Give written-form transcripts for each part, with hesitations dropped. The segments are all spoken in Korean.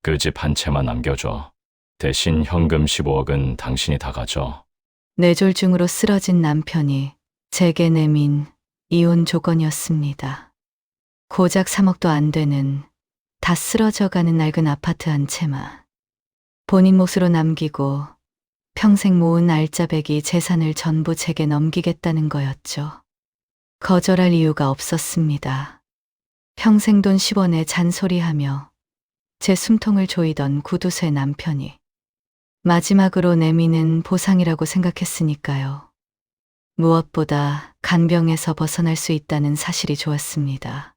그 집 한 채만 남겨줘. 대신 현금 15억은 당신이 다 가져. 뇌졸중으로 쓰러진 남편이 제게 내민 이혼 조건이었습니다. 고작 3억도 안 되는 다 쓰러져가는 낡은 아파트 한 채만 본인 몫으로 남기고 평생 모은 알짜배기 재산을 전부 제게 넘기겠다는 거였죠. 거절할 이유가 없었습니다. 평생 돈 10원에 잔소리하며 제 숨통을 조이던 구두쇠 남편이 마지막으로 내미는 보상이라고 생각했으니까요. 무엇보다 간병에서 벗어날 수 있다는 사실이 좋았습니다.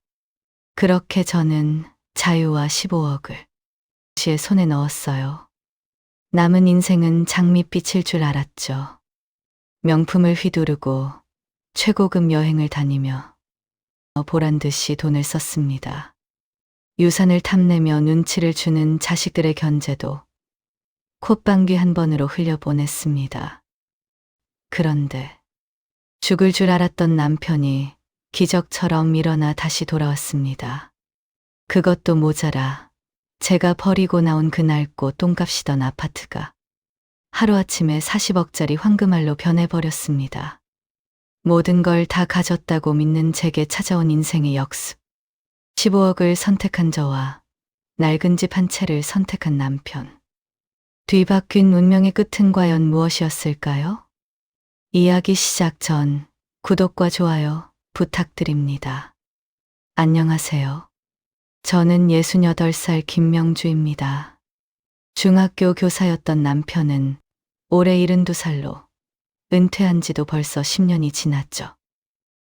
그렇게 저는 자유와 15억을 시의 손에 넣었어요. 남은 인생은 장밋빛일 줄 알았죠. 명품을 휘두르고 최고급 여행을 다니며 보란 듯이 돈을 썼습니다. 유산을 탐내며 눈치를 주는 자식들의 견제도 콧방귀 한 번으로 흘려보냈습니다. 그런데 죽을 줄 알았던 남편이 기적처럼 일어나 다시 돌아왔습니다. 그것도 모자라 제가 버리고 나온 그 낡고 똥값이던 아파트가 하루아침에 40억짜리 황금알로 변해버렸습니다. 모든 걸 다 가졌다고 믿는 제게 찾아온 인생의 역습. 15억을 선택한 저와 낡은 집 한 채를 선택한 남편. 뒤바뀐 운명의 끝은 과연 무엇이었을까요? 이야기 시작 전 구독과 좋아요 부탁드립니다. 안녕하세요. 저는 68살 김명주입니다. 중학교 교사였던 남편은 올해 72살로 은퇴한 지도 벌써 10년이 지났죠.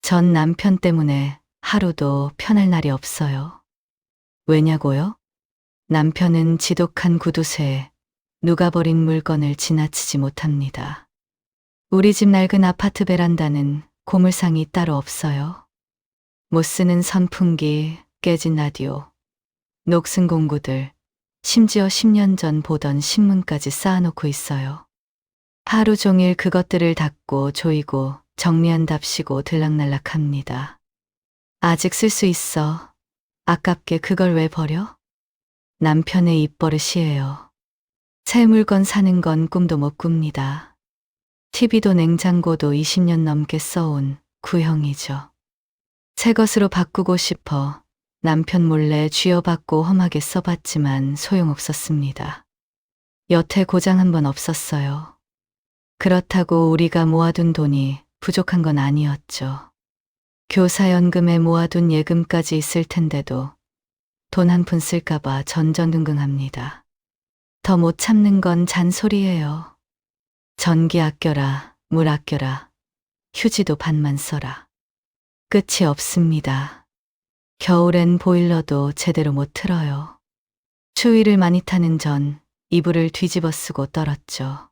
전 남편 때문에 하루도 편할 날이 없어요. 왜냐고요? 남편은 지독한 구두쇠에 누가 버린 물건을 지나치지 못합니다. 우리 집 낡은 아파트 베란다는 고물상이 따로 없어요. 못 쓰는 선풍기, 깨진 라디오, 녹슨 공구들, 심지어 10년 전 보던 신문까지 쌓아놓고 있어요. 하루 종일 그것들을 닦고 조이고 정리한답시고 들락날락합니다. 아직 쓸 수 있어. 아깝게 그걸 왜 버려? 남편의 입버릇이에요. 새 물건 사는 건 꿈도 못 꿉니다. TV도 냉장고도 20년 넘게 써온 구형이죠. 새 것으로 바꾸고 싶어 남편 몰래 쥐어받고 험하게 써봤지만 소용없었습니다. 여태 고장 한 번 없었어요. 그렇다고 우리가 모아둔 돈이 부족한 건 아니었죠. 교사연금에 모아둔 예금까지 있을 텐데도 돈 한 푼 쓸까봐 전전긍긍합니다. 더 못 참는 건 잔소리예요. 전기 아껴라, 물 아껴라, 휴지도 반만 써라. 끝이 없습니다. 겨울엔 보일러도 제대로 못 틀어요. 추위를 많이 타는 전 이불을 뒤집어 쓰고 떨었죠.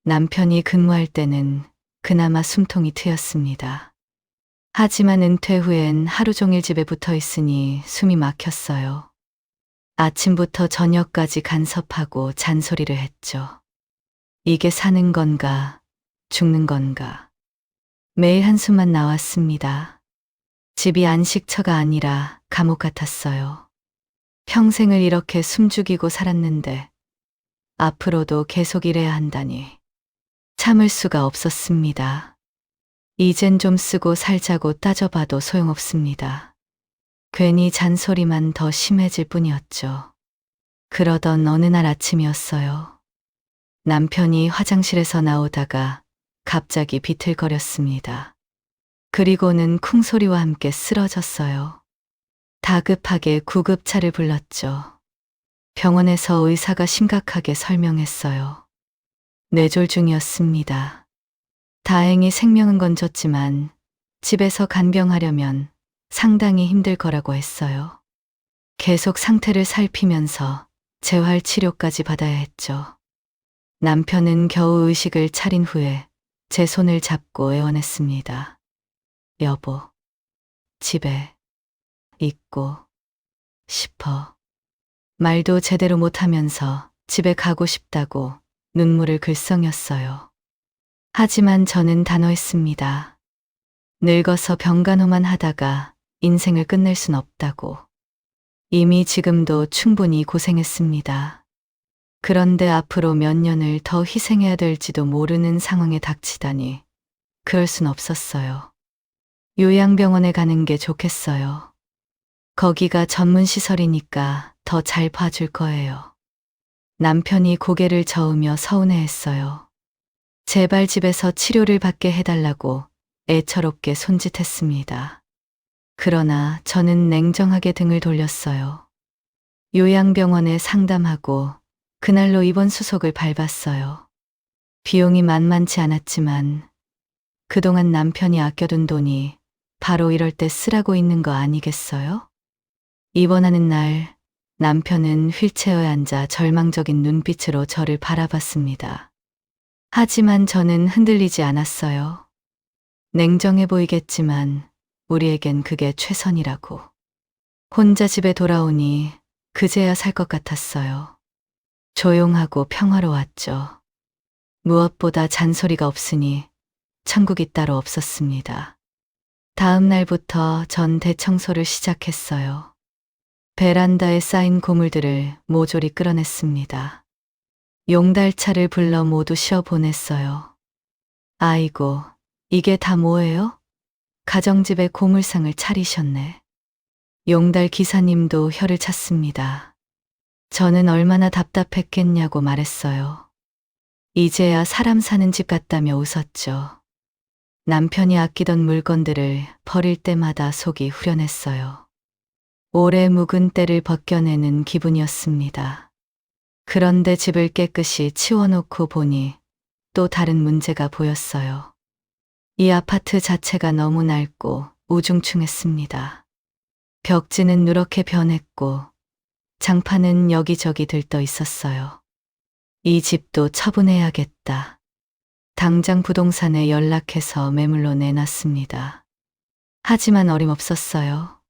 남편이 근무할 때는 그나마 숨통이 트였습니다. 하지만 은퇴 후엔 하루 종일 집에 붙어 있으니 숨이 막혔어요. 아침부터 저녁까지 간섭하고 잔소리를 했죠. 이게 사는 건가, 죽는 건가. 매일 한숨만 나왔습니다. 집이 안식처가 아니라 감옥 같았어요. 평생을 이렇게 숨죽이고 살았는데 앞으로도 계속 이래야 한다니 참을 수가 없었습니다. 이젠 좀 쓰고 살자고 따져봐도 소용없습니다. 괜히 잔소리만 더 심해질 뿐이었죠. 그러던 어느 날 아침이었어요. 남편이 화장실에서 나오다가 갑자기 비틀거렸습니다. 그리고는 쿵소리와 함께 쓰러졌어요. 다급하게 구급차를 불렀죠. 병원에서 의사가 심각하게 설명했어요. 뇌졸중이었습니다. 다행히 생명은 건졌지만 집에서 간병하려면 상당히 힘들 거라고 했어요. 계속 상태를 살피면서 재활 치료까지 받아야 했죠. 남편은 겨우 의식을 차린 후에 제 손을 잡고 애원했습니다. 여보, 집에 있고 싶어. 말도 제대로 못하면서 집에 가고 싶다고 눈물을 글썽였어요. 하지만 저는 단호했습니다. 늙어서 병간호만 하다가 인생을 끝낼 순 없다고. 이미 지금도 충분히 고생했습니다. 그런데 앞으로 몇 년을 더 희생해야 될지도 모르는 상황에 닥치다니 그럴 순 없었어요. 요양병원에 가는 게 좋겠어요. 거기가 전문 시설이니까 더 잘 봐줄 거예요. 남편이 고개를 저으며 서운해했어요. 제발 집에서 치료를 받게 해달라고 애처롭게 손짓했습니다. 그러나 저는 냉정하게 등을 돌렸어요. 요양병원에 상담하고 그날로 입원 수속을 밟았어요. 비용이 만만치 않았지만 그동안 남편이 아껴둔 돈이 바로 이럴 때 쓰라고 있는 거 아니겠어요? 입원하는 날 남편은 휠체어에 앉아 절망적인 눈빛으로 저를 바라봤습니다. 하지만 저는 흔들리지 않았어요. 냉정해 보이겠지만 우리에겐 그게 최선이라고. 혼자 집에 돌아오니 그제야 살 것 같았어요. 조용하고 평화로웠죠. 무엇보다 잔소리가 없으니 천국이 따로 없었습니다. 다음 날부터 전 대청소를 시작했어요. 베란다에 쌓인 고물들을 모조리 끌어냈습니다. 용달차를 불러 모두 쉬어보냈어요. 아이고, 이게 다 뭐예요? 가정집에 고물상을 차리셨네. 용달 기사님도 혀를 찼습니다. 저는 얼마나 답답했겠냐고 말했어요. 이제야 사람 사는 집 같다며 웃었죠. 남편이 아끼던 물건들을 버릴 때마다 속이 후련했어요. 오래 묵은 때를 벗겨내는 기분이었습니다. 그런데 집을 깨끗이 치워놓고 보니 또 다른 문제가 보였어요. 이 아파트 자체가 너무 낡고 우중충했습니다. 벽지는 누렇게 변했고 장판은 여기저기 들떠 있었어요. 이 집도 처분해야겠다. 당장 부동산에 연락해서 매물로 내놨습니다. 하지만 어림없었어요.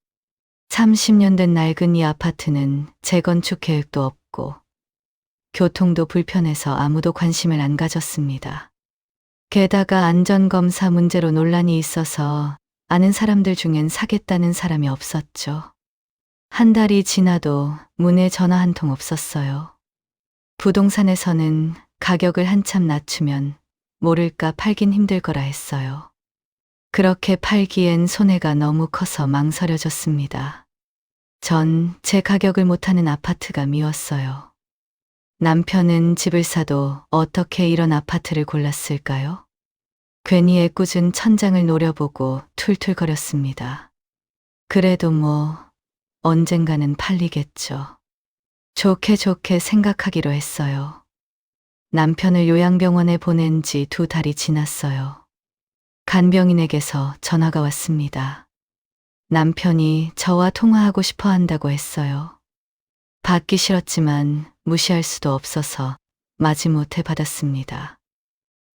30년 된 낡은 이 아파트는 재건축 계획도 없고 교통도 불편해서 아무도 관심을 안 가졌습니다. 게다가 안전검사 문제로 논란이 있어서 아는 사람들 중엔 사겠다는 사람이 없었죠. 한 달이 지나도 문에 전화 한 통 없었어요. 부동산에서는 가격을 한참 낮추면 모를까 팔긴 힘들 거라 했어요. 그렇게 팔기엔 손해가 너무 커서 망설여졌습니다. 전 제 가격을 못하는 아파트가 미웠어요. 남편은 집을 사도 어떻게 이런 아파트를 골랐을까요? 괜히 애꿎은 천장을 노려보고 툴툴거렸습니다. 그래도 뭐 언젠가는 팔리겠죠. 좋게 좋게 생각하기로 했어요. 남편을 요양병원에 보낸 지 2달이 지났어요. 간병인에게서 전화가 왔습니다. 남편이 저와 통화하고 싶어 한다고 했어요. 받기 싫었지만 무시할 수도 없어서 마지못해 받았습니다.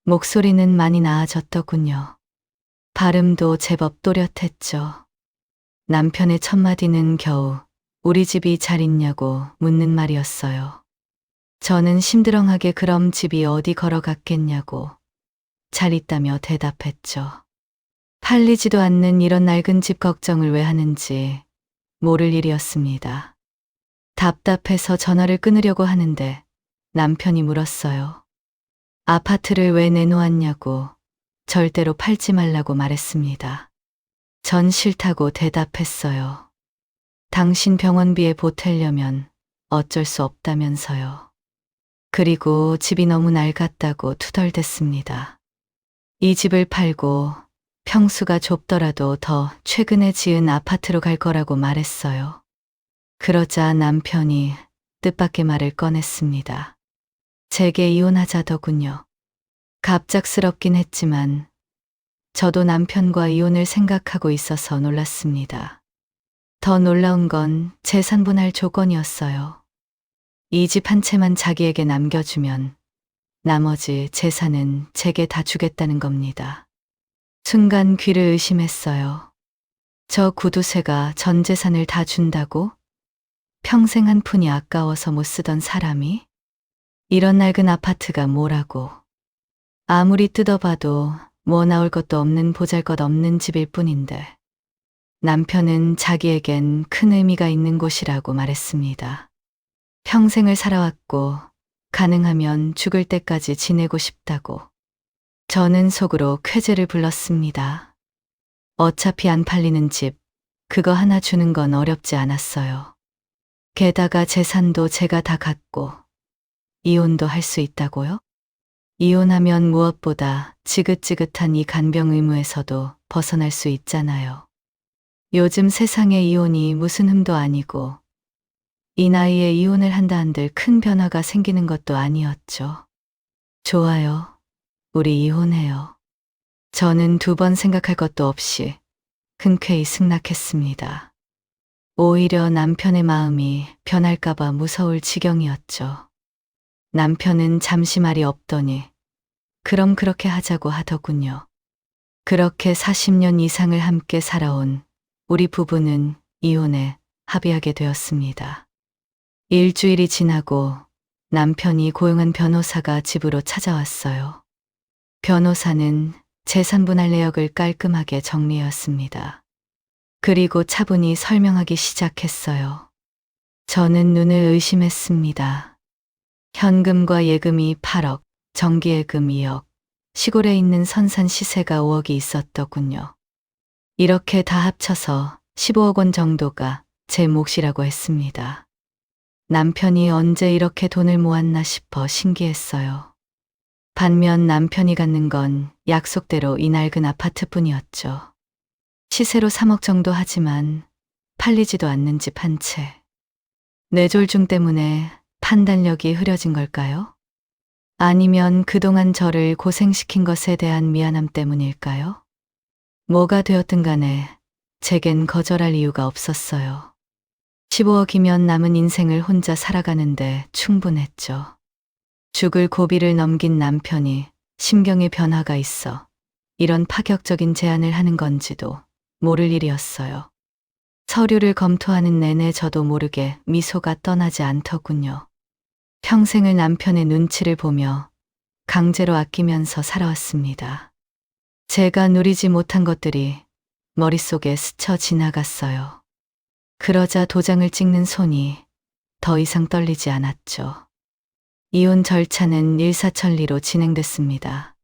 목소리는 많이 나아졌더군요. 발음도 제법 또렷했죠. 남편의 첫 마디는 겨우 우리 집이 잘 있냐고 묻는 말이었어요. 저는 심드렁하게 그럼 집이 어디 걸어갔겠냐고 잘 있다며 대답했죠. 팔리지도 않는 이런 낡은 집 걱정을 왜 하는지 모를 일이었습니다. 답답해서 전화를 끊으려고 하는데 남편이 물었어요. 아파트를 왜 내놓았냐고 절대로 팔지 말라고 말했습니다. 전 싫다고 대답했어요. 당신 병원비에 보태려면 어쩔 수 없다면서요. 그리고 집이 너무 낡았다고 투덜댔습니다. 이 집을 팔고 평수가 좁더라도 더 최근에 지은 아파트로 갈 거라고 말했어요. 그러자 남편이 뜻밖의 말을 꺼냈습니다. 제게 이혼하자더군요. 갑작스럽긴 했지만 저도 남편과 이혼을 생각하고 있어서 놀랐습니다. 더 놀라운 건 재산분할 조건이었어요. 이 집 한 채만 자기에게 남겨주면 나머지 재산은 제게 다 주겠다는 겁니다. 순간 귀를 의심했어요. 저 구두쇠가 전 재산을 다 준다고? 평생 한 푼이 아까워서 못 쓰던 사람이? 이런 낡은 아파트가 뭐라고. 아무리 뜯어봐도 뭐 나올 것도 없는 보잘것없는 집일 뿐인데. 남편은 자기에겐 큰 의미가 있는 곳이라고 말했습니다. 평생을 살아왔고 가능하면 죽을 때까지 지내고 싶다고. 저는 속으로 쾌재를 불렀습니다. 어차피 안 팔리는 집, 그거 하나 주는 건 어렵지 않았어요. 게다가 재산도 제가 다 갖고 이혼도 할 수 있다고요? 이혼하면 무엇보다 지긋지긋한 이 간병 의무에서도 벗어날 수 있잖아요. 요즘 세상에 이혼이 무슨 흠도 아니고 이 나이에 이혼을 한다 한들 큰 변화가 생기는 것도 아니었죠. 좋아요. 우리 이혼해요. 저는 2번 생각할 것도 없이 흔쾌히 승낙했습니다. 오히려 남편의 마음이 변할까봐 무서울 지경이었죠. 남편은 잠시 말이 없더니 그럼 그렇게 하자고 하더군요. 그렇게 40년 이상을 함께 살아온 우리 부부는 이혼에 합의하게 되었습니다. 일주일이 지나고 남편이 고용한 변호사가 집으로 찾아왔어요. 변호사는 재산분할 내역을 깔끔하게 정리했습니다. 그리고 차분히 설명하기 시작했어요. 저는 눈을 의심했습니다. 현금과 예금이 8억, 정기예금 2억, 시골에 있는 선산 시세가 5억이 있었더군요. 이렇게 다 합쳐서 15억 원 정도가 제 몫이라고 했습니다. 남편이 언제 이렇게 돈을 모았나 싶어 신기했어요. 반면 남편이 갖는 건 약속대로 이 낡은 아파트뿐이었죠. 시세로 3억 정도 하지만 팔리지도 않는 집 한 채. 뇌졸중 때문에 판단력이 흐려진 걸까요? 아니면 그동안 저를 고생시킨 것에 대한 미안함 때문일까요? 뭐가 되었든 간에 제겐 거절할 이유가 없었어요. 15억이면 남은 인생을 혼자 살아가는데 충분했죠. 죽을 고비를 넘긴 남편이 심경의 변화가 있어 이런 파격적인 제안을 하는 건지도 모를 일이었어요. 서류를 검토하는 내내 저도 모르게 미소가 떠나지 않더군요. 평생을 남편의 눈치를 보며 강제로 아끼면서 살아왔습니다. 제가 누리지 못한 것들이 머릿속에 스쳐 지나갔어요. 그러자 도장을 찍는 손이 더 이상 떨리지 않았죠. 이혼 절차는 일사천리로 진행됐습니다.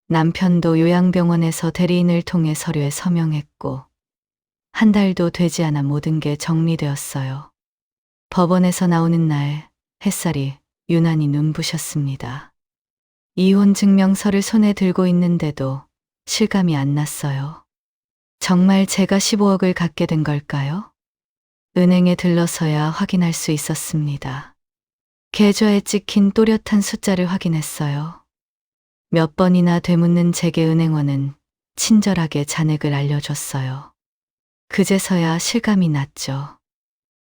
남편도 요양병원에서 대리인을 통해 서류에 서명했고, 한 달도 되지 않아 모든 게 정리되었어요. 법원에서 나오는 날 햇살이 유난히 눈부셨습니다. 이혼 증명서를 손에 들고 있는데도 실감이 안 났어요. 정말 제가 15억을 갖게 된 걸까요? 은행에 들러서야 확인할 수 있었습니다. 계좌에 찍힌 또렷한 숫자를 확인했어요. 몇 번이나 되묻는 제게 은행원은 친절하게 잔액을 알려줬어요. 그제서야 실감이 났죠.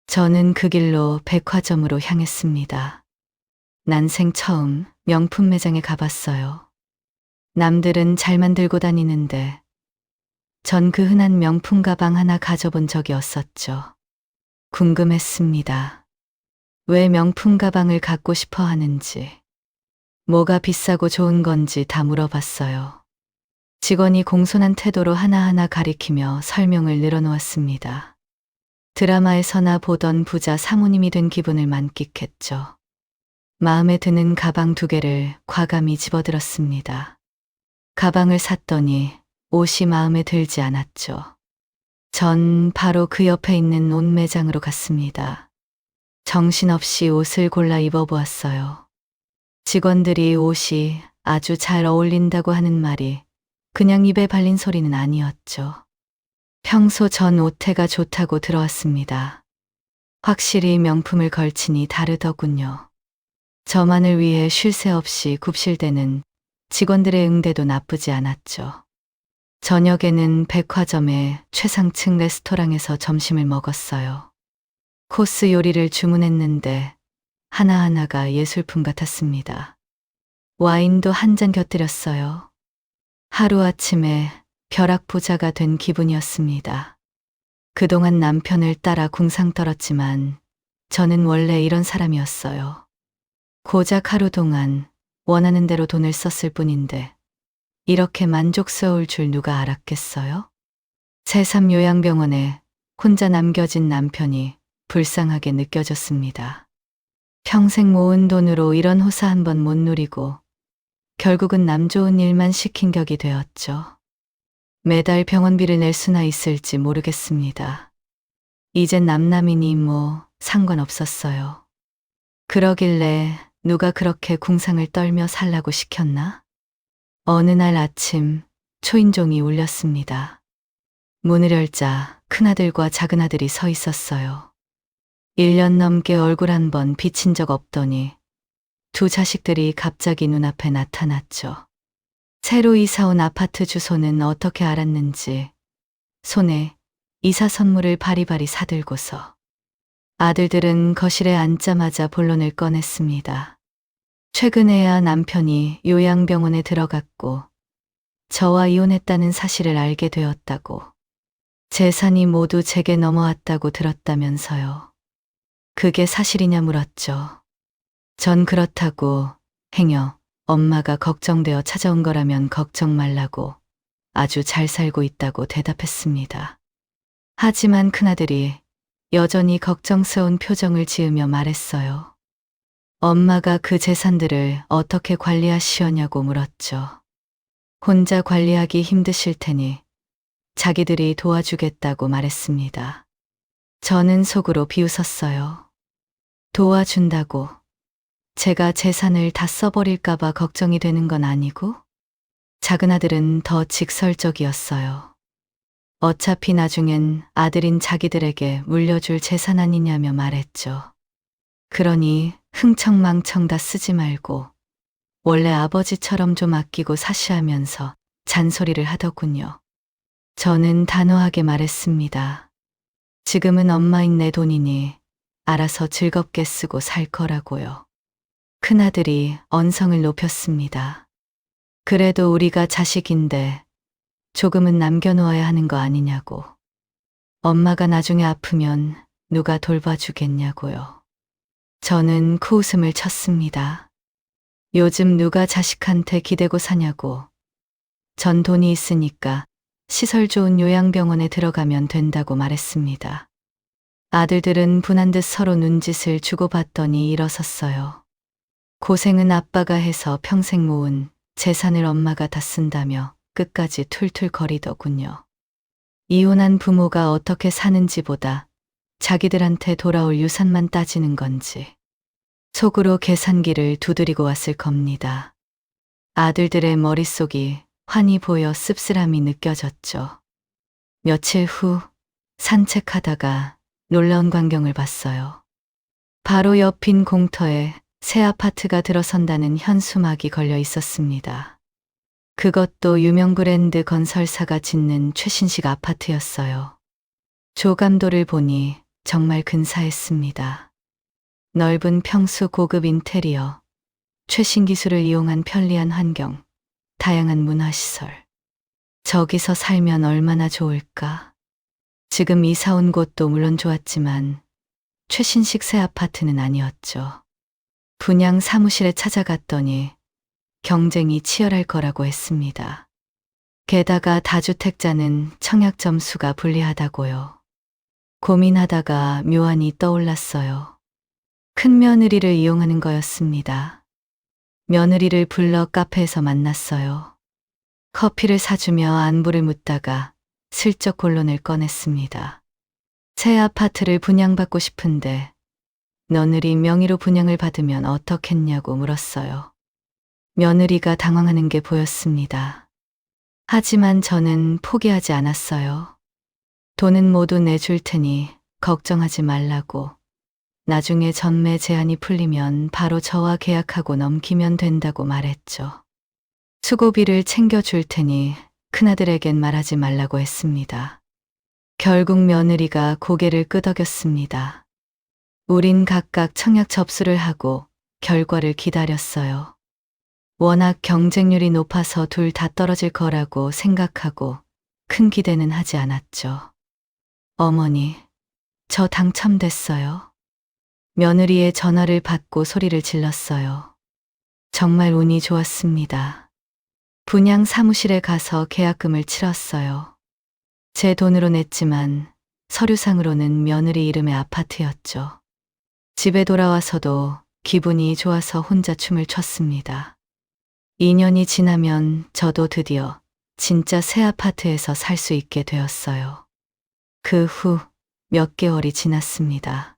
저는 그 길로 백화점으로 향했습니다. 난생 처음 명품 매장에 가봤어요. 남들은 잘 만들고 다니는데 전 그 흔한 명품 가방 하나 가져본 적이 없었죠. 궁금했습니다. 왜 명품 가방을 갖고 싶어 하는지, 뭐가 비싸고 좋은 건지 다 물어봤어요. 직원이 공손한 태도로 하나하나 가리키며 설명을 늘어놓았습니다. 드라마에서나 보던 부자 사모님이 된 기분을 만끽했죠. 마음에 드는 가방 2개를 과감히 집어들었습니다. 가방을 샀더니 옷이 마음에 들지 않았죠. 전 바로 그 옆에 있는 옷 매장으로 갔습니다. 정신없이 옷을 골라 입어보았어요. 직원들이 옷이 아주 잘 어울린다고 하는 말이 그냥 입에 발린 소리는 아니었죠. 평소 전 옷태가 좋다고 들어왔습니다. 확실히 명품을 걸치니 다르더군요. 저만을 위해 쉴 새 없이 굽실대는 직원들의 응대도 나쁘지 않았죠. 저녁에는 백화점의 최상층 레스토랑에서 점심을 먹었어요. 코스 요리를 주문했는데 하나하나가 예술품 같았습니다. 와인도 한 잔 곁들였어요. 하루아침에 벼락부자가 된 기분이었습니다. 그동안 남편을 따라 궁상 떨었지만 저는 원래 이런 사람이었어요. 고작 하루 동안 원하는 대로 돈을 썼을 뿐인데 이렇게 만족스러울 줄 누가 알았겠어요? 새삼 요양병원에 혼자 남겨진 남편이 불쌍하게 느껴졌습니다. 평생 모은 돈으로 이런 호사 한 번 못 누리고 결국은 남 좋은 일만 시킨 격이 되었죠. 매달 병원비를 낼 수나 있을지 모르겠습니다. 이젠 남남이니 뭐 상관없었어요. 그러길래 누가 그렇게 궁상을 떨며 살라고 시켰나? 어느 날 아침 초인종이 울렸습니다. 문을 열자 큰아들과 작은아들이 서 있었어요. 1년 넘게 얼굴 한 번 비친 적 없더니 두 자식들이 갑자기 눈앞에 나타났죠. 새로 이사 온 아파트 주소는 어떻게 알았는지 손에 이사 선물을 바리바리 사들고서 아들들은 거실에 앉자마자 본론을 꺼냈습니다. 최근에야 남편이 요양병원에 들어갔고 저와 이혼했다는 사실을 알게 되었다고, 재산이 모두 제게 넘어왔다고 들었다면서요. 그게 사실이냐 물었죠. 전 그렇다고, 행여 엄마가 걱정되어 찾아온 거라면 걱정 말라고 아주 잘 살고 있다고 대답했습니다. 하지만 큰아들이 여전히 걱정스러운 표정을 지으며 말했어요. 엄마가 그 재산들을 어떻게 관리하시려냐고 물었죠. 혼자 관리하기 힘드실 테니 자기들이 도와주겠다고 말했습니다. 저는 속으로 비웃었어요. 도와준다고 제가 재산을 다 써버릴까봐 걱정이 되는 건 아니고? 작은아들은 더 직설적이었어요. 어차피 나중엔 아들인 자기들에게 물려줄 재산 아니냐며 말했죠. 그러니 흥청망청 다 쓰지 말고 원래 아버지처럼 좀 아끼고 사시하면서 잔소리를 하더군요. 저는 단호하게 말했습니다. 지금은 엄마인 내 돈이니 알아서 즐겁게 쓰고 살 거라고요. 큰아들이 언성을 높였습니다. 그래도 우리가 자식인데 조금은 남겨놓아야 하는 거 아니냐고. 엄마가 나중에 아프면 누가 돌봐주겠냐고요. 저는 코웃음을 쳤습니다. 요즘 누가 자식한테 기대고 사냐고. 전 돈이 있으니까 시설 좋은 요양병원에 들어가면 된다고 말했습니다. 아들들은 분한 듯 서로 눈짓을 주고받더니 일어섰어요. 고생은 아빠가 해서 평생 모은 재산을 엄마가 다 쓴다며 끝까지 툴툴거리더군요. 이혼한 부모가 어떻게 사는지보다 자기들한테 돌아올 유산만 따지는 건지 속으로 계산기를 두드리고 왔을 겁니다. 아들들의 머릿속이 환히 보여 씁쓸함이 느껴졌죠. 며칠 후 산책하다가 놀라운 광경을 봤어요. 바로 옆인 공터에 새 아파트가 들어선다는 현수막이 걸려 있었습니다. 그것도 유명 브랜드 건설사가 짓는 최신식 아파트였어요. 조감도를 보니 정말 근사했습니다. 넓은 평수, 고급 인테리어, 최신 기술을 이용한 편리한 환경, 다양한 문화시설. 저기서 살면 얼마나 좋을까? 지금 이사 온 곳도 물론 좋았지만 최신식 새 아파트는 아니었죠. 분양 사무실에 찾아갔더니 경쟁이 치열할 거라고 했습니다. 게다가 다주택자는 청약 점수가 불리하다고요. 고민하다가 묘안이 떠올랐어요. 큰 며느리를 이용하는 거였습니다. 며느리를 불러 카페에서 만났어요. 커피를 사주며 안부를 묻다가 슬쩍 본론을 꺼냈습니다. 새 아파트를 분양받고 싶은데 며느리 명의로 분양을 받으면 어떻겠냐고 물었어요. 며느리가 당황하는 게 보였습니다. 하지만 저는 포기하지 않았어요. 돈은 모두 내줄 테니 걱정하지 말라고. 나중에 전매 제한이 풀리면 바로 저와 계약하고 넘기면 된다고 말했죠. 수고비를 챙겨줄 테니 큰아들에겐 말하지 말라고 했습니다. 결국 며느리가 고개를 끄덕였습니다. 우린 각각 청약 접수를 하고 결과를 기다렸어요. 워낙 경쟁률이 높아서 둘 다 떨어질 거라고 생각하고 큰 기대는 하지 않았죠. 어머니, 저 당첨됐어요. 며느리의 전화를 받고 소리를 질렀어요. 정말 운이 좋았습니다. 분양 사무실에 가서 계약금을 치렀어요. 제 돈으로 냈지만 서류상으로는 며느리 이름의 아파트였죠. 집에 돌아와서도 기분이 좋아서 혼자 춤을 췄습니다. 2년이 지나면 저도 드디어 진짜 새 아파트에서 살 수 있게 되었어요. 그 후 몇 개월이 지났습니다.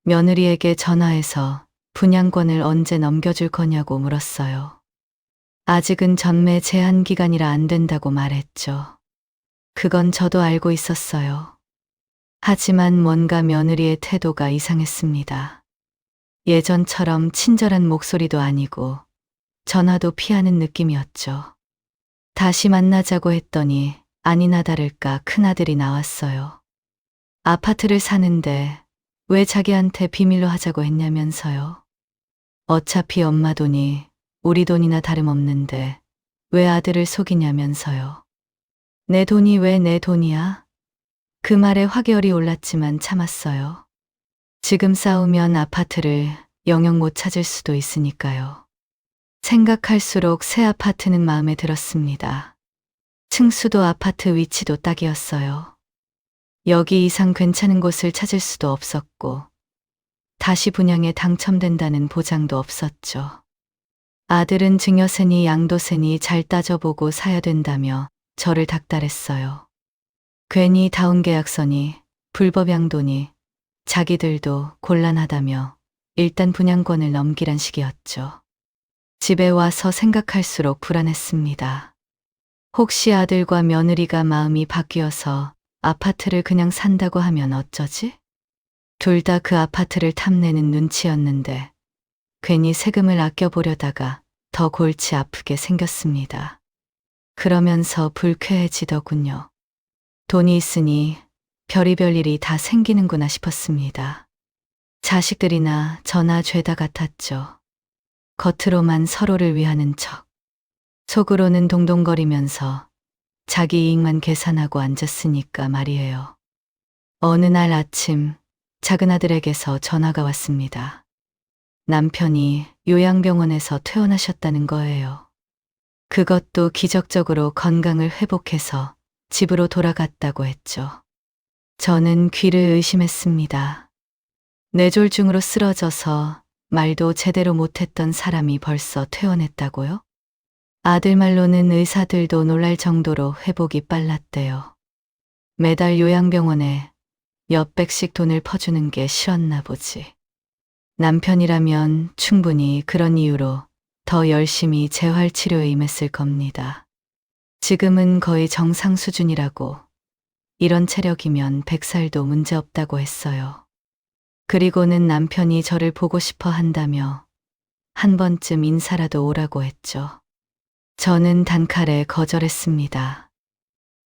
며느리에게 전화해서 분양권을 언제 넘겨줄 거냐고 물었어요. 아직은 전매 제한 기간이라 안 된다고 말했죠. 그건 저도 알고 있었어요. 하지만 뭔가 며느리의 태도가 이상했습니다. 예전처럼 친절한 목소리도 아니고 전화도 피하는 느낌이었죠. 다시 만나자고 했더니 아니나 다를까 큰아들이 나왔어요. 아파트를 사는데 왜 자기한테 비밀로 하자고 했냐면서요. 어차피 엄마 돈이 우리 돈이나 다름없는데 왜 아들을 속이냐면서요. 내 돈이 왜 내 돈이야? 그 말에 화결이 올랐지만 참았어요. 지금 싸우면 아파트를 영영 못 찾을 수도 있으니까요. 생각할수록 새 아파트는 마음에 들었습니다. 층수도 아파트 위치도 딱이었어요. 여기 이상 괜찮은 곳을 찾을 수도 없었고, 다시 분양에 당첨된다는 보장도 없었죠. 아들은 증여세니 양도세니 잘 따져보고 사야 된다며 저를 닥달했어요. 괜히 다운계약서니 불법 양도니 자기들도 곤란하다며 일단 분양권을 넘기란 식이었죠. 집에 와서 생각할수록 불안했습니다. 혹시 아들과 며느리가 마음이 바뀌어서 아파트를 그냥 산다고 하면 어쩌지? 둘 다 그 아파트를 탐내는 눈치였는데 괜히 세금을 아껴보려다가 더 골치 아프게 생겼습니다. 그러면서 불쾌해지더군요. 돈이 있으니 별의별 일이 다 생기는구나 싶었습니다. 자식들이나 저나 죄다 같았죠. 겉으로만 서로를 위하는 척, 속으로는 동동거리면서 자기 이익만 계산하고 앉았으니까 말이에요. 어느 날 아침 작은아들에게서 전화가 왔습니다. 남편이 요양병원에서 퇴원하셨다는 거예요. 그것도 기적적으로 건강을 회복해서 집으로 돌아갔다고 했죠. 저는 귀를 의심했습니다. 뇌졸중으로 쓰러져서 말도 제대로 못했던 사람이 벌써 퇴원했다고요? 아들 말로는 의사들도 놀랄 정도로 회복이 빨랐대요. 매달 요양병원에 몇백씩 돈을 퍼주는 게 싫었나 보지. 남편이라면 충분히 그런 이유로 더 열심히 재활치료에 임했을 겁니다. 지금은 거의 정상 수준이라고, 이런 체력이면 100살도 문제없다고 했어요. 그리고는 남편이 저를 보고 싶어 한다며 한 번쯤 인사라도 오라고 했죠. 저는 단칼에 거절했습니다.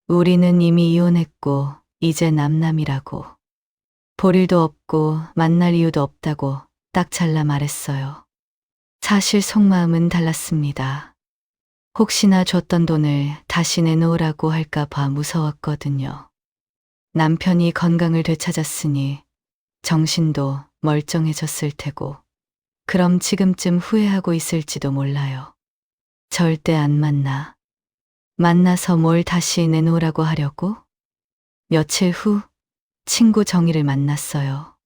우리는 이미 이혼했고 이제 남남이라고. 볼 일도 없고 만날 이유도 없다고 딱 잘라 말했어요. 사실 속마음은 달랐습니다. 혹시나 줬던 돈을 다시 내놓으라고 할까 봐 무서웠거든요. 남편이 건강을 되찾았으니 정신도 멀쩡해졌을 테고, 그럼 지금쯤 후회하고 있을지도 몰라요. 절대 안 만나. 만나서 뭘 다시 내놓으라고 하려고? 며칠 후 친구 정희를 만났어요.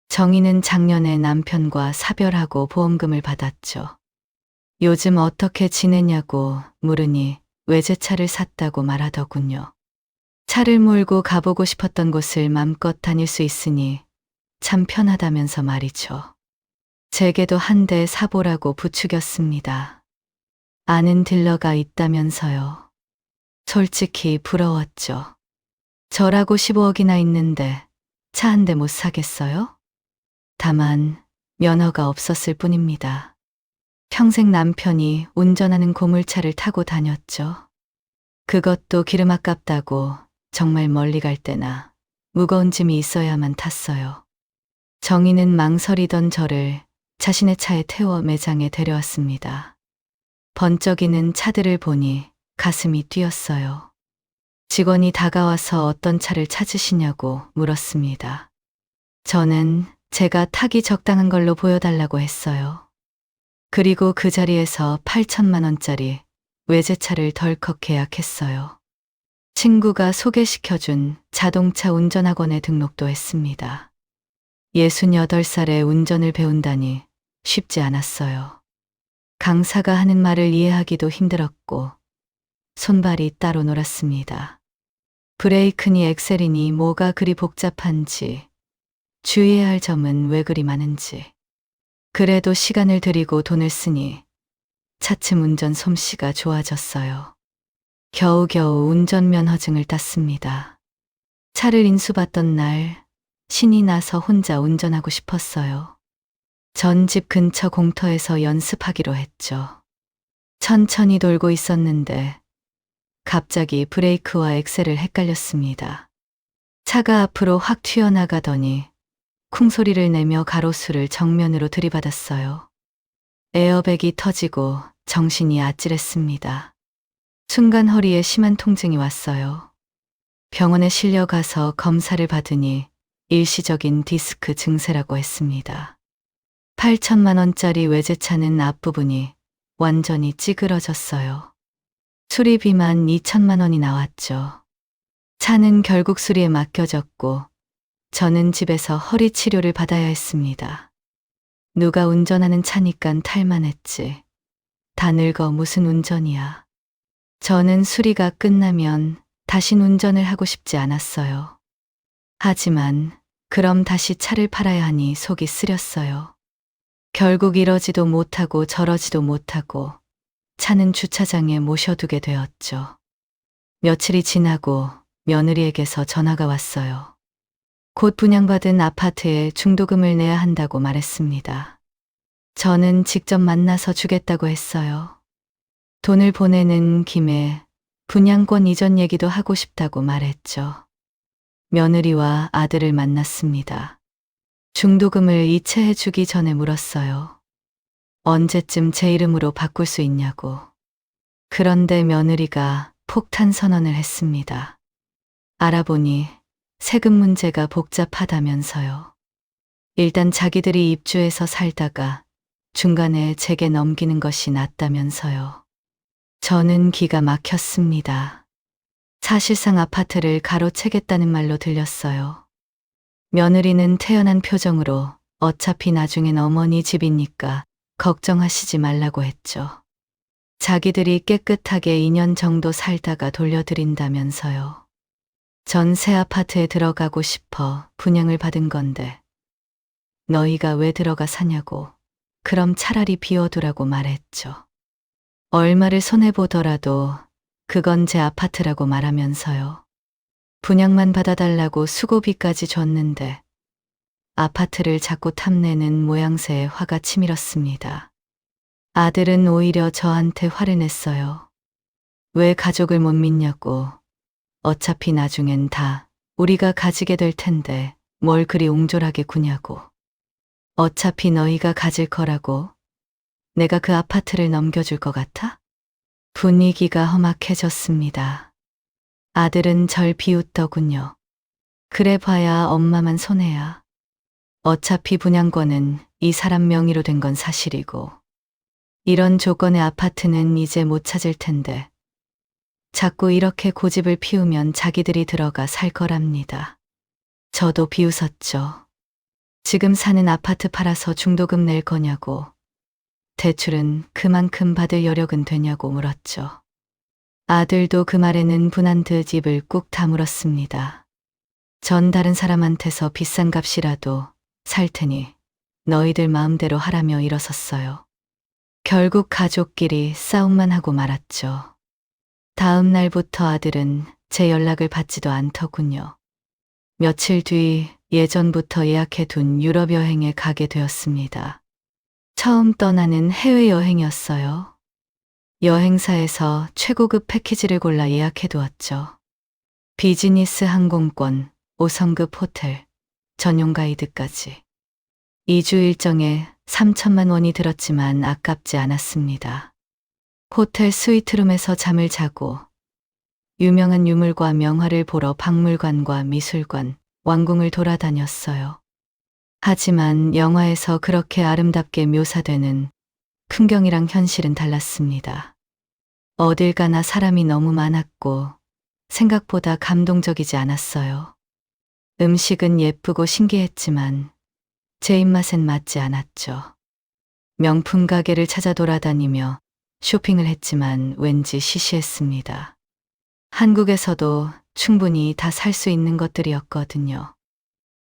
정희는 작년에 남편과 사별하고 보험금을 받았죠. 요즘 어떻게 지내냐고 물으니 외제차를 샀다고 말하더군요. 차를 몰고 가보고 싶었던 곳을 맘껏 다닐 수 있으니 참 편하다면서 말이죠. 제게도 한 대 사보라고 부추겼습니다. 아는 딜러가 있다면서요. 솔직히 부러웠죠. 저라고 15억이나 있는데 차 한 대 못 사겠어요? 다만 면허가 없었을 뿐입니다. 평생 남편이 운전하는 고물차를 타고 다녔죠. 그것도 기름 아깝다고 정말 멀리 갈 때나 무거운 짐이 있어야만 탔어요. 정희는 망설이던 저를 자신의 차에 태워 매장에 데려왔습니다. 번쩍이는 차들을 보니 가슴이 뛰었어요. 직원이 다가와서 어떤 차를 찾으시냐고 물었습니다. 저는 제가 타기 적당한 걸로 보여달라고 했어요. 그리고 그 자리에서 8천만 원짜리 외제차를 덜컥 계약했어요. 친구가 소개시켜준 자동차 운전학원에 등록도 했습니다. 68살에 운전을 배운다니 쉽지 않았어요. 강사가 하는 말을 이해하기도 힘들었고 손발이 따로 놀았습니다. 브레이크니 엑셀이니 뭐가 그리 복잡한지, 주의해야 할 점은 왜 그리 많은지. 그래도 시간을 들이고 돈을 쓰니 차츰 운전 솜씨가 좋아졌어요. 겨우겨우 운전면허증을 땄습니다. 차를 인수받던 날 신이 나서 혼자 운전하고 싶었어요. 전 집 근처 공터에서 연습하기로 했죠. 천천히 돌고 있었는데 갑자기 브레이크와 엑셀을 헷갈렸습니다. 차가 앞으로 확 튀어나가더니 쿵소리를 내며 가로수를 정면으로 들이받았어요. 에어백이 터지고 정신이 아찔했습니다. 순간 허리에 심한 통증이 왔어요. 병원에 실려가서 검사를 받으니 일시적인 디스크 증세라고 했습니다. 8천만 원짜리 외제차는 앞부분이 완전히 찌그러졌어요. 수리비만 2천만 원이 나왔죠. 차는 결국 수리에 맡겨졌고 저는 집에서 허리 치료를 받아야 했습니다. 누가 운전하는 차니깐 탈만했지. 다 늙어 무슨 운전이야. 저는 수리가 끝나면 다신 운전을 하고 싶지 않았어요. 하지만 그럼 다시 차를 팔아야 하니 속이 쓰렸어요. 결국 이러지도 못하고 저러지도 못하고 차는 주차장에 모셔두게 되었죠. 며칠이 지나고 며느리에게서 전화가 왔어요. 곧 분양받은 아파트에 중도금을 내야 한다고 말했습니다. 저는 직접 만나서 주겠다고 했어요. 돈을 보내는 김에 분양권 이전 얘기도 하고 싶다고 말했죠. 며느리와 아들을 만났습니다. 중도금을 이체해 주기 전에 물었어요. 언제쯤 제 이름으로 바꿀 수 있냐고. 그런데 며느리가 폭탄 선언을 했습니다. 알아보니 세금 문제가 복잡하다면서요. 일단 자기들이 입주해서 살다가 중간에 제게 넘기는 것이 낫다면서요. 저는 기가 막혔습니다. 사실상 아파트를 가로채겠다는 말로 들렸어요. 며느리는 태연한 표정으로 어차피 나중엔 어머니 집이니까 걱정하시지 말라고 했죠. 자기들이 깨끗하게 2년 정도 살다가 돌려드린다면서요. 전 새 아파트에 들어가고 싶어 분양을 받은 건데 너희가 왜 들어가 사냐고. 그럼 차라리 비워두라고 말했죠. 얼마를 손해보더라도 그건 제 아파트라고 말하면서요. 분양만 받아달라고 수고비까지 줬는데 아파트를 자꾸 탐내는 모양새에 화가 치밀었습니다. 아들은 오히려 저한테 화를 냈어요. 왜 가족을 못 믿냐고. 어차피 나중엔 다 우리가 가지게 될 텐데 뭘 그리 옹졸하게 구냐고. 어차피 너희가 가질 거라고. 내가 그 아파트를 넘겨줄 것 같아? 분위기가 험악해졌습니다. 아들은 절 비웃더군요. 그래 봐야 엄마만 손해야. 어차피 분양권은 이 사람 명의로 된 건 사실이고 이런 조건의 아파트는 이제 못 찾을 텐데 자꾸 이렇게 고집을 피우면 자기들이 들어가 살 거랍니다. 저도 비웃었죠. 지금 사는 아파트 팔아서 중도금 낼 거냐고. 대출은 그만큼 받을 여력은 되냐고 물었죠. 아들도 그 말에는 분한 듯 입을 꾹 다물었습니다. 전 다른 사람한테서 비싼 값이라도 살 테니 너희들 마음대로 하라며 일어섰어요. 결국 가족끼리 싸움만 하고 말았죠. 다음 날부터 아들은 제 연락을 받지도 않더군요. 며칠 뒤 예전부터 예약해둔 유럽 여행에 가게 되었습니다. 처음 떠나는 해외여행이었어요. 여행사에서 최고급 패키지를 골라 예약해두었죠. 비즈니스 항공권, 5성급 호텔, 전용 가이드까지. 2주 일정에 3천만 원이 들었지만 아깝지 않았습니다. 호텔 스위트룸에서 잠을 자고 유명한 유물과 명화를 보러 박물관과 미술관, 왕궁을 돌아다녔어요. 하지만 영화에서 그렇게 아름답게 묘사되는 풍경이랑 현실은 달랐습니다. 어딜 가나 사람이 너무 많았고 생각보다 감동적이지 않았어요. 음식은 예쁘고 신기했지만 제 입맛엔 맞지 않았죠. 명품 가게를 찾아 돌아다니며 쇼핑을 했지만 왠지 시시했습니다. 한국에서도 충분히 다 살 수 있는 것들이었거든요.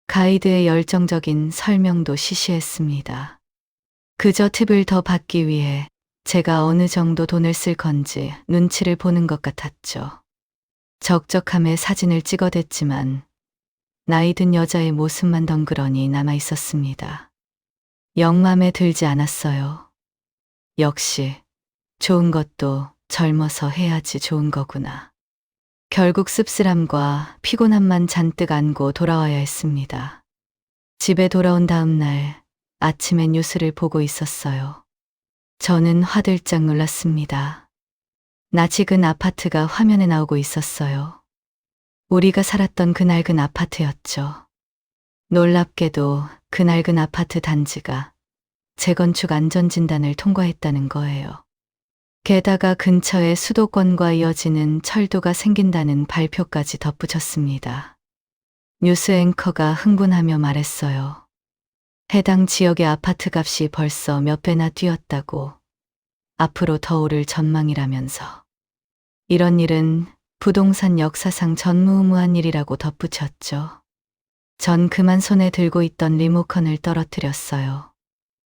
가이드의 열정적인 설명도 시시했습니다. 그저 팁을 더 받기 위해 제가 어느 정도 돈을 쓸 건지 눈치를 보는 것 같았죠. 적적함에 사진을 찍어댔지만 나이 든 여자의 모습만 덩그러니 남아 있었습니다. 영 맘에 들지 않았어요. 역시 좋은 것도 젊어서 해야지 좋은 거구나. 결국 씁쓸함과 피곤함만 잔뜩 안고 돌아와야 했습니다. 집에 돌아온 다음 날 아침에 뉴스를 보고 있었어요. 저는 화들짝 놀랐습니다. 낯익은 아파트가 화면에 나오고 있었어요. 우리가 살았던 그 낡은 아파트였죠. 놀랍게도 그 낡은 아파트 단지가 재건축 안전진단을 통과했다는 거예요. 게다가 근처에 수도권과 이어지는 철도가 생긴다는 발표까지 덧붙였습니다. 뉴스 앵커가 흥분하며 말했어요. 해당 지역의 아파트 값이 벌써 몇 배나 뛰었다고. 앞으로 더 오를 전망이라면서. 이런 일은 부동산 역사상 전무후무한 일이라고 덧붙였죠. 전 그만 손에 들고 있던 리모컨을 떨어뜨렸어요.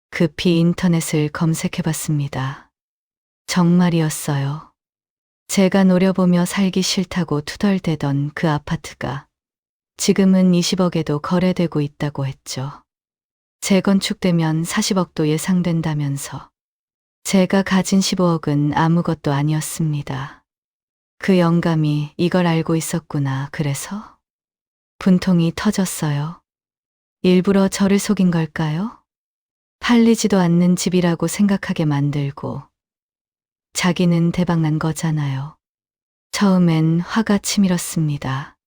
급히 인터넷을 검색해봤습니다. 정말이었어요. 제가 노려보며 살기 싫다고 투덜대던 그 아파트가 지금은 20억에도 거래되고 있다고 했죠. 재건축되면 40억도 예상된다면서. 제가 가진 15억은 아무것도 아니었습니다. 그 영감이 이걸 알고 있었구나. 그래서 분통이 터졌어요. 일부러 저를 속인 걸까요? 팔리지도 않는 집이라고 생각하게 만들고 자기는 대박난 거잖아요. 처음엔 화가 치밀었습니다.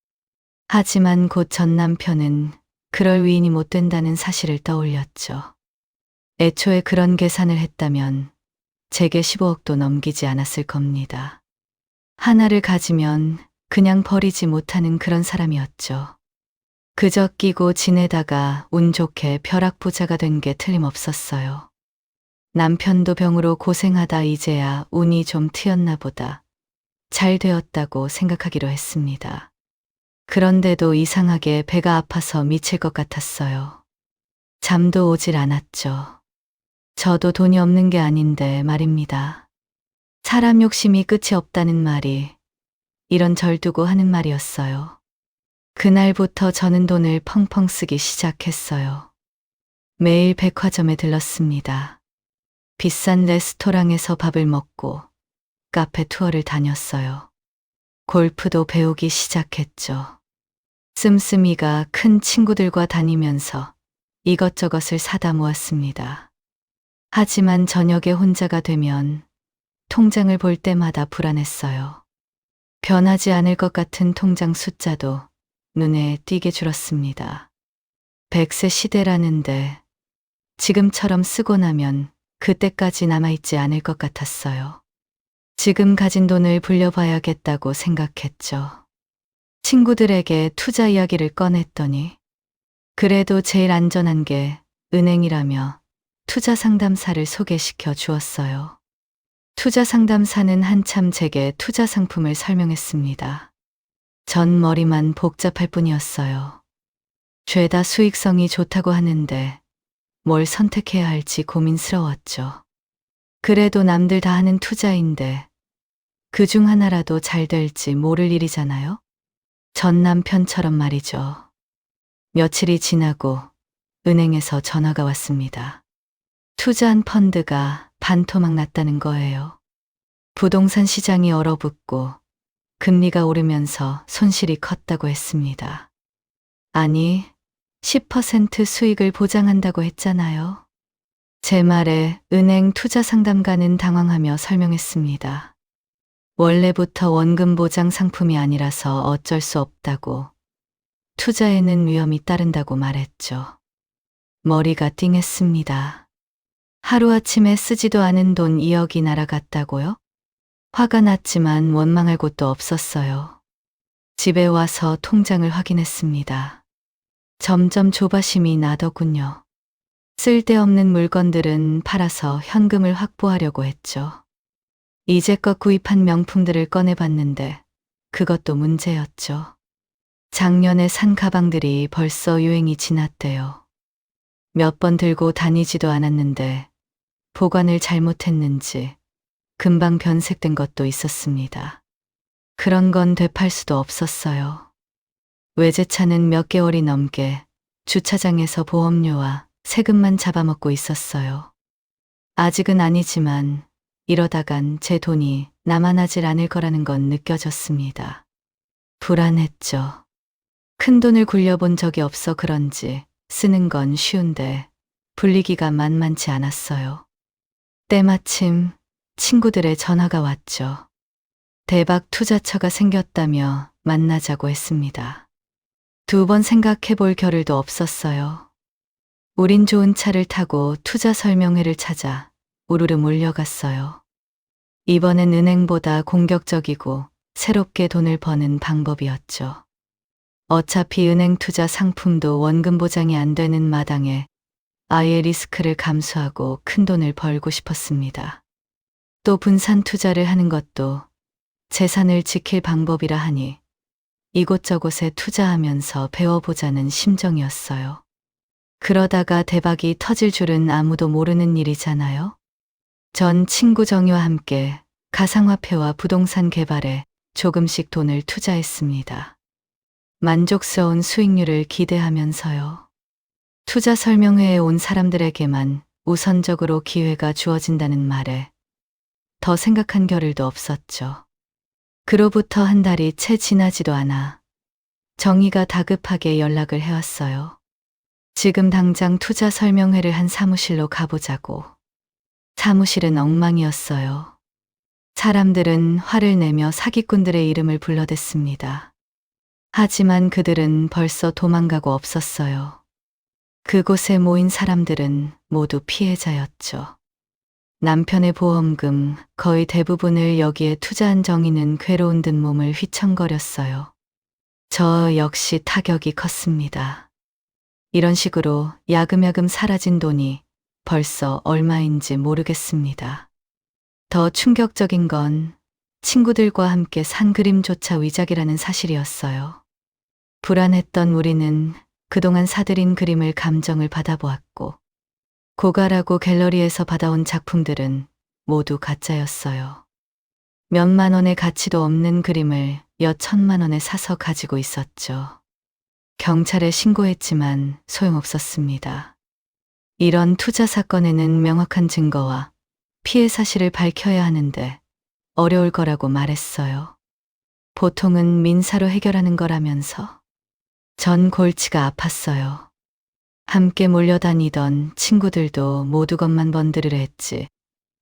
하지만 곧 전 남편은 그럴 위인이 못 된다는 사실을 떠올렸죠. 애초에 그런 계산을 했다면 제게 15억도 넘기지 않았을 겁니다. 하나를 가지면 그냥 버리지 못하는 그런 사람이었죠. 그저 끼고 지내다가 운 좋게 벼락부자가 된 게 틀림없었어요. 남편도 병으로 고생하다 이제야 운이 좀 트였나 보다. 잘 되었다고 생각하기로 했습니다. 그런데도 이상하게 배가 아파서 미칠 것 같았어요. 잠도 오질 않았죠. 저도 돈이 없는 게 아닌데 말입니다. 사람 욕심이 끝이 없다는 말이 이런 절 두고 하는 말이었어요. 그날부터 저는 돈을 펑펑 쓰기 시작했어요. 매일 백화점에 들렀습니다. 비싼 레스토랑에서 밥을 먹고 카페 투어를 다녔어요. 골프도 배우기 시작했죠. 씀씀이가 큰 친구들과 다니면서 이것저것을 사다 모았습니다. 하지만 저녁에 혼자가 되면 통장을 볼 때마다 불안했어요. 변하지 않을 것 같은 통장 숫자도 눈에 띄게 줄었습니다. 100세 시대라는데 지금처럼 쓰고 나면 그때까지 남아있지 않을 것 같았어요. 지금 가진 돈을 불려봐야겠다고 생각했죠. 친구들에게 투자 이야기를 꺼냈더니 그래도 제일 안전한 게 은행이라며 투자 상담사를 소개시켜 주었어요. 투자 상담사는 한참 제게 투자 상품을 설명했습니다. 전 머리만 복잡할 뿐이었어요. 죄다 수익성이 좋다고 하는데 뭘 선택해야 할지 고민스러웠죠. 그래도 남들 다 하는 투자인데 그중 하나라도 잘 될지 모를 일이잖아요. 전 남편처럼 말이죠. 며칠이 지나고 은행에서 전화가 왔습니다. 투자한 펀드가 반토막 났다는 거예요. 부동산 시장이 얼어붙고 금리가 오르면서 손실이 컸다고 했습니다. 아니, 10% 수익을 보장한다고 했잖아요. 제 말에 은행 투자 상담가는 당황하며 설명했습니다. 원래부터 원금 보장 상품이 아니라서 어쩔 수 없다고. 투자에는 위험이 따른다고 말했죠. 머리가 띵했습니다. 하루아침에 쓰지도 않은 돈 2억이 날아갔다고요? 화가 났지만 원망할 곳도 없었어요. 집에 와서 통장을 확인했습니다. 점점 조바심이 나더군요. 쓸데없는 물건들은 팔아서 현금을 확보하려고 했죠. 이제껏 구입한 명품들을 꺼내봤는데 그것도 문제였죠. 작년에 산 가방들이 벌써 유행이 지났대요. 몇 번 들고 다니지도 않았는데 보관을 잘못했는지 금방 변색된 것도 있었습니다. 그런 건 되팔 수도 없었어요. 외제차는 몇 개월이 넘게 주차장에서 보험료와 세금만 잡아먹고 있었어요. 아직은 아니지만 이러다간 제 돈이 남아나질 않을 거라는 건 느껴졌습니다. 불안했죠. 큰 돈을 굴려본 적이 없어 그런지 쓰는 건 쉬운데 불리기가 만만치 않았어요. 때마침 친구들의 전화가 왔죠. 대박 투자처가 생겼다며 만나자고 했습니다. 2번 생각해 볼 겨를도 없었어요. 우린 좋은 차를 타고 투자 설명회를 찾아 우르르 몰려갔어요. 이번엔 은행보다 공격적이고 새롭게 돈을 버는 방법이었죠. 어차피 은행 투자 상품도 원금 보장이 안 되는 마당에 아예 리스크를 감수하고 큰 돈을 벌고 싶었습니다. 또 분산 투자를 하는 것도 재산을 지킬 방법이라 하니 이곳저곳에 투자하면서 배워보자는 심정이었어요. 그러다가 대박이 터질 줄은 아무도 모르는 일이잖아요. 전 친구 정희와 함께 가상화폐와 부동산 개발에 조금씩 돈을 투자했습니다. 만족스러운 수익률을 기대하면서요. 투자 설명회에 온 사람들에게만 우선적으로 기회가 주어진다는 말에 더 생각한 겨를도 없었죠. 그로부터 한 달이 채 지나지도 않아 정희가 다급하게 연락을 해왔어요. 지금 당장 투자 설명회를 한 사무실로 가보자고. 사무실은 엉망이었어요. 사람들은 화를 내며 사기꾼들의 이름을 불러댔습니다. 하지만 그들은 벌써 도망가고 없었어요. 그곳에 모인 사람들은 모두 피해자였죠. 남편의 보험금 거의 대부분을 여기에 투자한 정희는 괴로운 듯 몸을 휘청거렸어요. 저 역시 타격이 컸습니다. 이런 식으로 야금야금 사라진 돈이 벌써 얼마인지 모르겠습니다. 더 충격적인 건 친구들과 함께 산 그림조차 위작이라는 사실이었어요. 불안했던 우리는 그동안 사들인 그림을 감정을 받아보았고 고가라고 갤러리에서 받아온 작품들은 모두 가짜였어요. 몇만 원의 가치도 없는 그림을 몇 천만 원에 사서 가지고 있었죠. 경찰에 신고했지만 소용없었습니다. 이런 투자 사건에는 명확한 증거와 피해 사실을 밝혀야 하는데 어려울 거라고 말했어요. 보통은 민사로 해결하는 거라면서. 전 골치가 아팠어요. 함께 몰려다니던 친구들도 모두 것만 번들으려 했지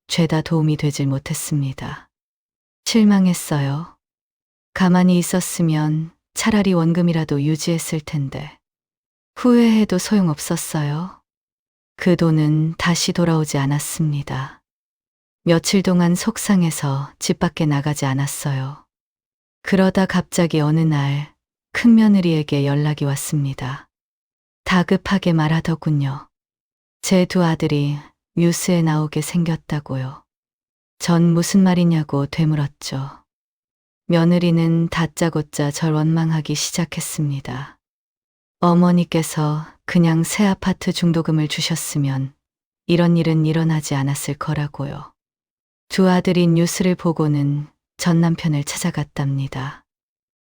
죄다 도움이 되질 못했습니다. 실망했어요. 가만히 있었으면 차라리 원금이라도 유지했을 텐데 후회해도 소용없었어요. 그 돈은 다시 돌아오지 않았습니다. 며칠 동안 속상해서 집 밖에 나가지 않았어요. 그러다 갑자기 어느 날 큰며느리에게 연락이 왔습니다. 다급하게 말하더군요. 제 2 아들이 뉴스에 나오게 생겼다고요. 전 무슨 말이냐고 되물었죠. 며느리는 다짜고짜 절 원망하기 시작했습니다. 어머니께서 그냥 새 아파트 중도금을 주셨으면 이런 일은 일어나지 않았을 거라고요. 2 아들이 뉴스를 보고는 전 남편을 찾아갔답니다.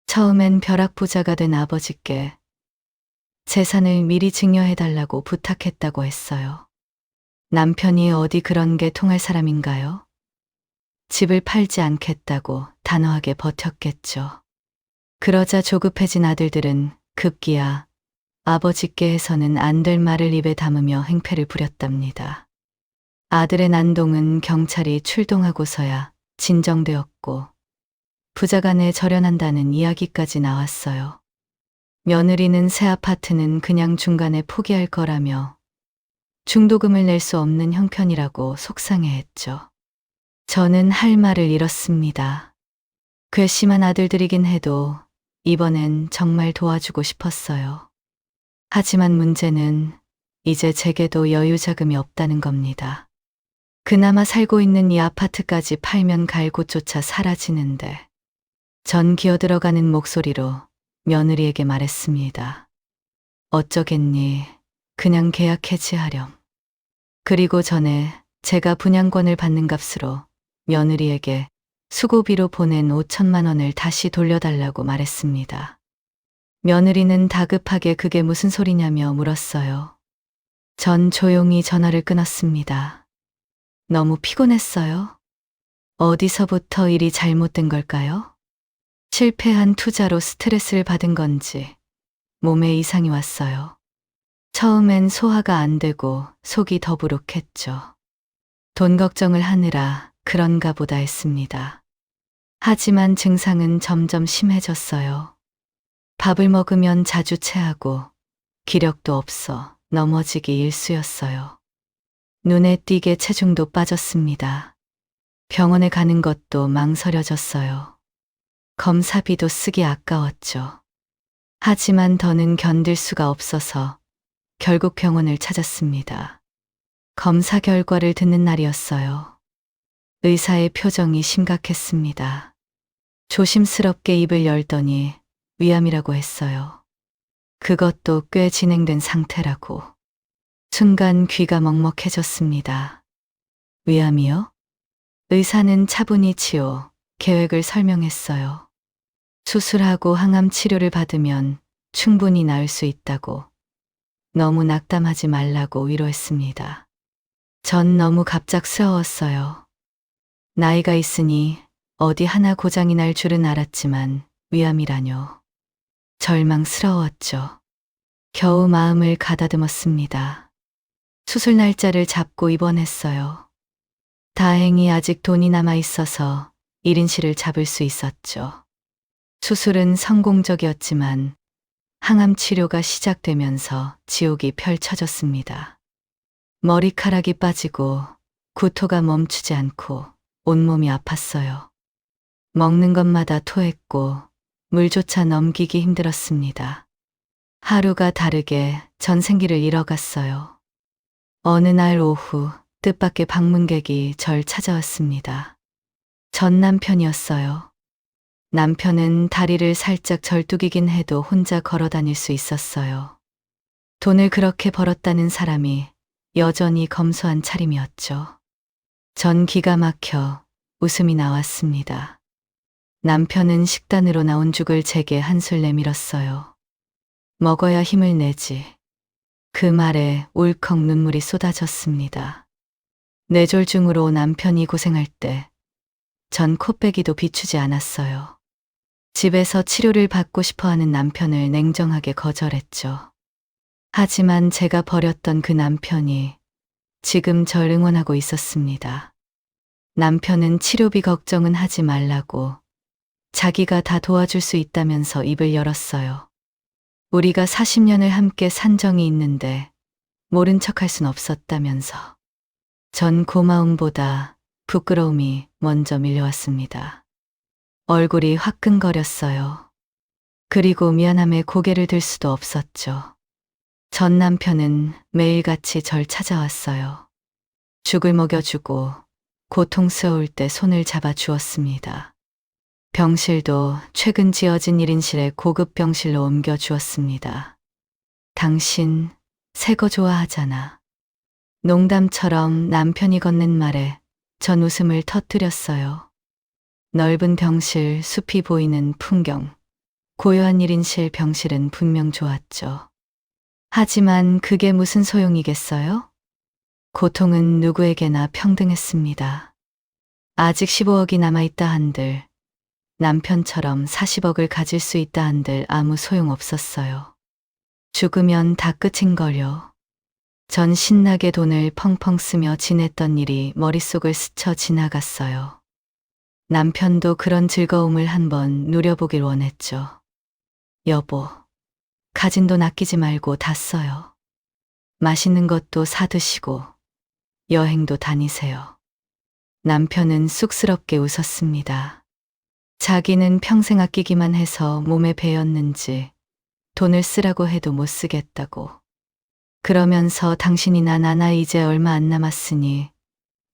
처음엔 벼락부자가 된 아버지께 재산을 미리 증여해달라고 부탁했다고 했어요. 남편이 어디 그런 게 통할 사람인가요? 집을 팔지 않겠다고 단호하게 버텼겠죠. 그러자 조급해진 아들들은 급기야 아버지께 해서는 안 될 말을 입에 담으며 행패를 부렸답니다. 아들의 난동은 경찰이 출동하고서야 진정되었고 부자간에 절연한다는 이야기까지 나왔어요. 며느리는 새 아파트는 그냥 중간에 포기할 거라며 중도금을 낼 수 없는 형편이라고 속상해했죠. 저는 할 말을 잃었습니다. 괘씸한 아들들이긴 해도 이번엔 정말 도와주고 싶었어요. 하지만 문제는 이제 제게도 여유 자금이 없다는 겁니다. 그나마 살고 있는 이 아파트까지 팔면 갈 곳조차 사라지는데. 전 기어들어가는 목소리로 며느리에게 말했습니다. 어쩌겠니? 그냥 계약 해지하렴. 그리고 전에 제가 분양권을 받는 값으로 며느리에게 수고비로 보낸 5천만 원을 다시 돌려달라고 말했습니다. 며느리는 다급하게 그게 무슨 소리냐며 물었어요. 전 조용히 전화를 끊었습니다. 너무 피곤했어요. 어디서부터 일이 잘못된 걸까요? 실패한 투자로 스트레스를 받은 건지 몸에 이상이 왔어요. 처음엔 소화가 안 되고 속이 더부룩했죠. 돈 걱정을 하느라 그런가 보다 했습니다. 하지만 증상은 점점 심해졌어요. 밥을 먹으면 자주 체하고 기력도 없어 넘어지기 일쑤였어요. 눈에 띄게 체중도 빠졌습니다. 병원에 가는 것도 망설여졌어요. 검사비도 쓰기 아까웠죠. 하지만 더는 견딜 수가 없어서 결국 병원을 찾았습니다. 검사 결과를 듣는 날이었어요. 의사의 표정이 심각했습니다. 조심스럽게 입을 열더니 위암이라고 했어요. 그것도 꽤 진행된 상태라고. 순간 귀가 먹먹해졌습니다. 위암이요? 의사는 차분히 계획을 설명했어요. 수술하고 항암 치료를 받으면 충분히 나을 수 있다고. 너무 낙담하지 말라고 위로했습니다. 전 너무 갑작스러웠어요. 나이가 있으니 어디 하나 고장이 날 줄은 알았지만 위암이라뇨. 절망스러웠죠. 겨우 마음을 가다듬었습니다. 수술 날짜를 잡고 입원했어요. 다행히 아직 돈이 남아 있어서 1인실을 잡을 수 있었죠. 수술은 성공적이었지만 항암 치료가 시작되면서 지옥이 펼쳐졌습니다. 머리카락이 빠지고 구토가 멈추지 않고 온몸이 아팠어요. 먹는 것마다 토했고 물조차 넘기기 힘들었습니다. 하루가 다르게 전 생기를 잃어갔어요. 어느 날 오후 뜻밖의 방문객이 절 찾아왔습니다. 전 남편이었어요. 남편은 다리를 살짝 절뚝이긴 해도 혼자 걸어 다닐 수 있었어요. 돈을 그렇게 벌었다는 사람이 여전히 검소한 차림이었죠. 전 기가 막혀 웃음이 나왔습니다. 남편은 식단으로 나온 죽을 제게 한술 내밀었어요. 먹어야 힘을 내지. 그 말에 울컥 눈물이 쏟아졌습니다. 뇌졸중으로 남편이 고생할 때 전 코빼기도 비추지 않았어요. 집에서 치료를 받고 싶어 하는 남편을 냉정하게 거절했죠. 하지만 제가 버렸던 그 남편이 지금 절 응원하고 있었습니다. 남편은 치료비 걱정은 하지 말라고 자기가 다 도와줄 수 있다면서 입을 열었어요. 우리가 40년을 함께 산 정이 있는데 모른 척할 순 없었다면서. 전 고마움보다 부끄러움이 먼저 밀려왔습니다. 얼굴이 화끈거렸어요. 그리고 미안함에 고개를 들 수도 없었죠. 전 남편은 매일같이 절 찾아왔어요. 죽을 먹여주고 고통스러울 때 손을 잡아 주었습니다. 병실도 최근 지어진 1인실에 고급 병실로 옮겨 주었습니다. 당신 새 거 좋아하잖아. 농담처럼 남편이 건넨 말에 전 웃음을 터뜨렸어요. 넓은 병실, 숲이 보이는 풍경, 고요한 1인실 병실은 분명 좋았죠. 하지만 그게 무슨 소용이겠어요? 고통은 누구에게나 평등했습니다. 아직 15억이 남아있다 한들, 남편처럼 40억을 가질 수 있다 한들 아무 소용없었어요. 죽으면 다 끝인걸요. 전 신나게 돈을 펑펑 쓰며 지냈던 일이 머릿속을 스쳐 지나갔어요. 남편도 그런 즐거움을 한번 누려보길 원했죠. 여보, 가진 돈 아끼지 말고 다 써요. 맛있는 것도 사 드시고 여행도 다니세요. 남편은 쑥스럽게 웃었습니다. 자기는 평생 아끼기만 해서 몸에 배였는지 돈을 쓰라고 해도 못 쓰겠다고. 그러면서 당신이나 나나 이제 얼마 안 남았으니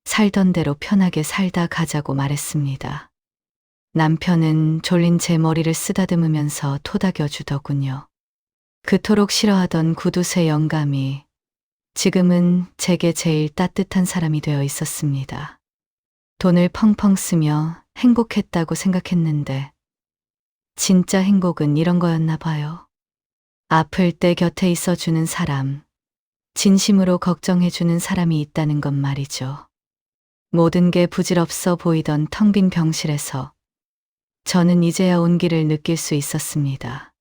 살던 대로 편하게 살다 가자고 말했습니다. 남편은 졸린 제 머리를 쓰다듬으면서 토닥여 주더군요. 그토록 싫어하던 구두쇠 영감이 지금은 제게 제일 따뜻한 사람이 되어 있었습니다. 돈을 펑펑 쓰며 행복했다고 생각했는데 진짜 행복은 이런 거였나 봐요. 아플 때 곁에 있어주는 사람, 진심으로 걱정해주는 사람이 있다는 것 말이죠. 모든 게 부질없어 보이던 텅 빈 병실에서 저는 이제야 온기를 느낄 수 있었습니다.